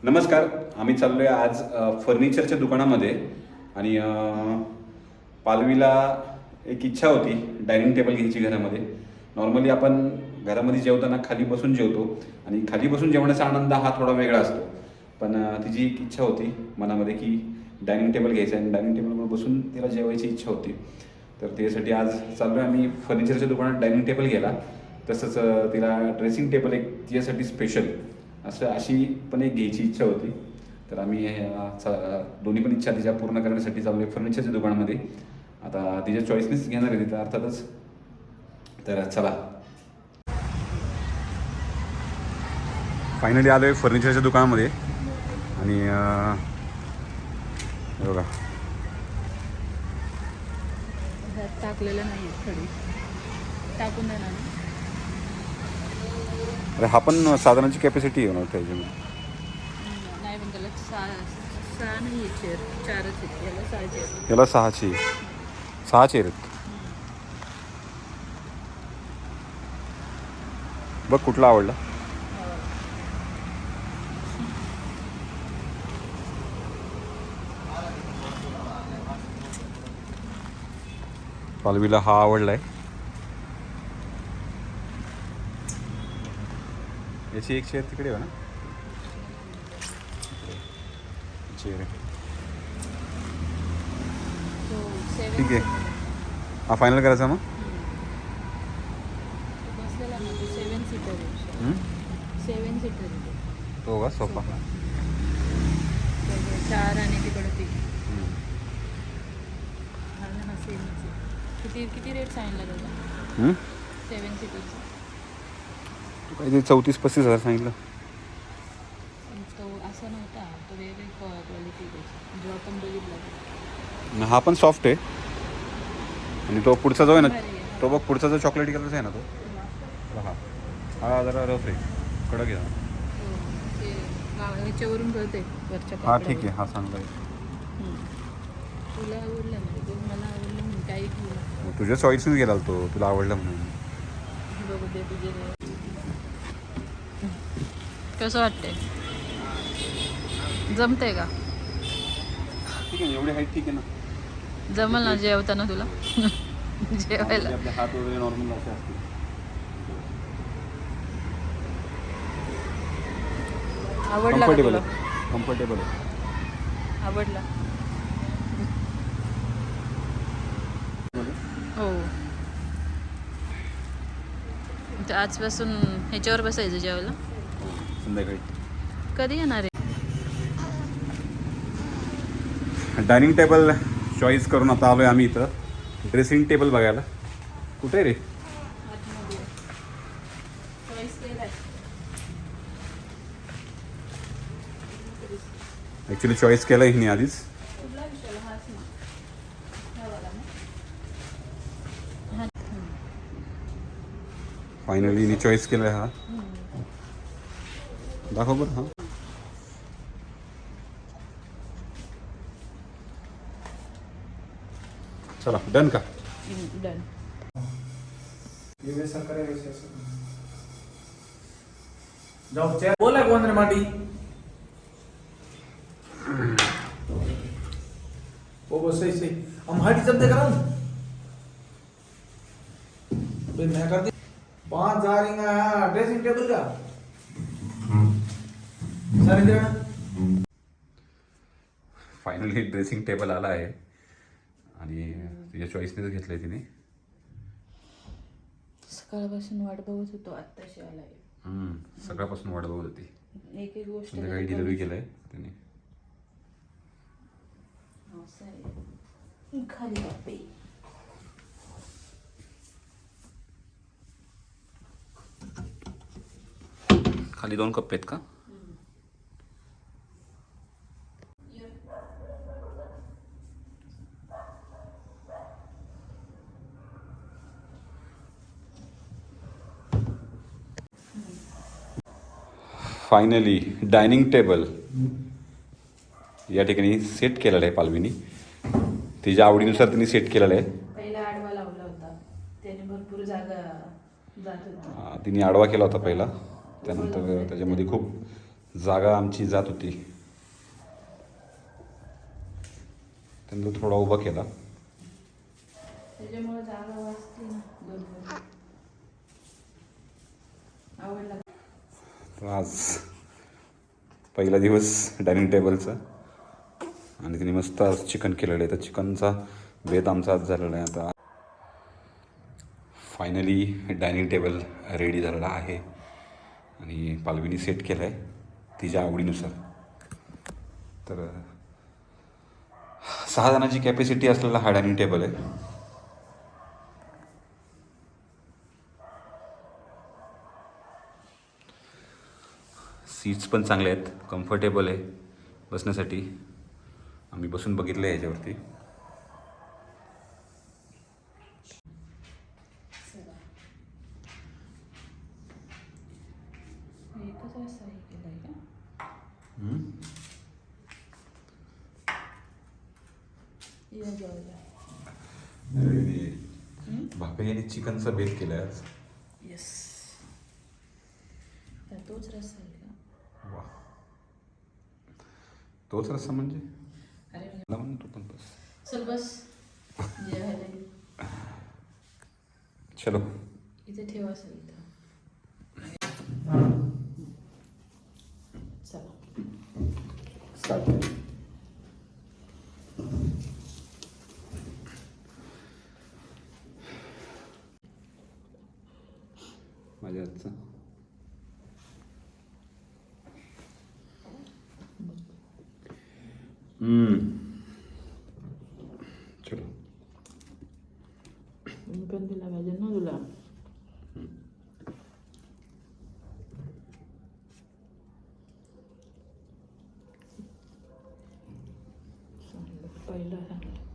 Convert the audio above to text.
नमस्कार. आम्ही चाललो आहे आज फर्निचरच्या दुकानामध्ये आणि पालवीला एक इच्छा होती डायनिंग टेबल घ्यायची घरामध्ये. नॉर्मली आपण घरामध्ये जेवताना खाली बसून जेवतो आणि खाली बसून जेवण्याचा आनंद हा थोडा वेगळा असतो. पण तिची एक इच्छा होती मनामध्ये की डायनिंग टेबल घ्यायचं आणि डायनिंग टेबलवर बसून तिला जेवायची इच्छा होती. तर त्यासाठी आज चाललो आहे आम्ही फर्निचरच्या दुकानात डायनिंग टेबल घ्यायला. तसंच तिला ड्रेसिंग टेबल एक तिच्यासाठी स्पेशल अशी पण एक घ्यायची इच्छा होती. तर आम्ही दोन्ही पण इच्छा तिच्या पूर्ण करण्यासाठी चालू आहे फर्निचरच्या दुकानामध्ये. आता तिच्या चॉईसनेच घेणार आहे तिथं अर्थातच. तर चला, फायनली आलो आहे फर्निचरच्या दुकानामध्ये आणि बघा टाकलेलं नाही खडी टाकून देणार. अरे हा पण साधारणची कॅपॅसिटी आहे ना त्याच्यामध्ये. नाही पण त्याला सहा नाही आहे चेअर, 4च आहेत. याला 6 चेअर. याला 6 चेअर आहेत. बघ कुठला आवडला. पालवीला हा आवडलाय. याची एक चेअर तिकडे आहे ना. चेअर आहे. ठीक आहे, हा फायनल करायचा मग. बसलेला ना तो 7 सीटर आहे. 7 सीटर आहे तो का सोफा. 4 आणि तिकडे 3. हा सेमच आहे. किती रेट सांगितला त्याचा 7 सीटरचा? काहीतरी 34-35 हजार सांगितलं. तो असा नव्हता, तो वेगळी क्वालिटी जो आपण बघितला. हा पण सॉफ्ट आहे आणि तो पुढचा जो आहे ना, तो बघ पुढचा जो चॉकलेटी कलरचा आहे ना तो. हा जरा रफ आहे, कडक आहे. ते ह्याच्यावरून कळते वरच्या. हा ठीक आहे, हा चांगला आहे. तुला आवडलं म्हणजे तो मला आवडलं म्हणून काही घेऊ. तुझ्या चॉईसनेच गेला तो, तुला आवडलं म्हणून. बघू दे तुझे. कसं वाटतंय, जमतंय का? ठीक आहे, एवढी हाईट ठीक आहे ना. जमल ना जेवताना तुला जेवायला? आपले हात वगैरे नॉर्मल असे असतील. आवडला का तुला? कम्फर्टेबल आहे. आवडला. हो, तर आजपासून ह्याच्यावर बसायचं जेवायला. संध्याकाळी कधी येणार आहे? डायनिंग टेबल चॉईस करून आता आलो आहे आम्ही इथं ड्रेसिंग टेबल बघायला. कुठे आहे रे? ॲक्च्युली चॉईस केलं आहे हिने आधीच. फायनली हिने चॉईस केला आहे हा. दाखव बरं. हा चला, डन का? डन. जाओ चेयर बोला कौन रे माटी वो बस सही सही हम हाइट जब देख रहा हूँ भाई मैं कर दी 5 जा रही है ड्रेसिंग टेबल का सारे देना. फायनली ड्रेसिंग टेबल आला आहे आणि तिच्या चॉईसनेच घेतलं आहे तिने. सकाळपासून वाट बघत होतो, आत्ताशी आलाय. सकाळपासून वाट बघत होती. एक एक गोष्ट संध्याकाळी डिलिव्हरी केलं आहे त्याने. खाली बापे. खाली 2 कप आहेत का? फायनली डायनिंग टेबल या ठिकाणी सेट केलेलं आहे पालवीनी. तिच्या आवडीनुसार तिने सेट केलेलं आहे. पहिला आडवा लावला होता, त्याने भरपूर जागा जात होती. तिने आडवा केला होता पहिला, त्यानंतर त्याच्यामध्ये खूप जागा आमची जात होती, त्यांना थोडा उभा केला. त्याच्यामुळे जागा वाचते ना. बरोबर आवडला. तर आज पहिला दिवस डायनिंग टेबलचा आणि तिने मस्त आज चिकन केलेलं आहे. तर चिकनचा बेत आमचा आज झालेला आहे. आता फायनली डायनिंग टेबल रेडी झालेला आहे आणि पालवीने सेट केलं आहे तिच्या आवडीनुसार. तर 6 जणांची कॅपॅसिटी असलेला हा डायनिंग टेबल आहे. सीट्स पण चांगले आहेत, कम्फर्टेबल आहे बसण्यासाठी. आम्ही बसून बघितलं आहे याच्यावरती. एकच असा हे केलंय का? या जेवायला. भाकरी आणि चिकनचा बेत केला आहे आज. येस. तोच रस्सा आहे का? वा, तोच रस्सा म्हणजे अरे मला म्हण तू पण बस. चल बस जेवायला. चलो. इथे ठेवा सर इथं. चला. माझ्या हातचं चलो. मी पण दिला पाहिजे ना तुला. पहिला सांगितलं.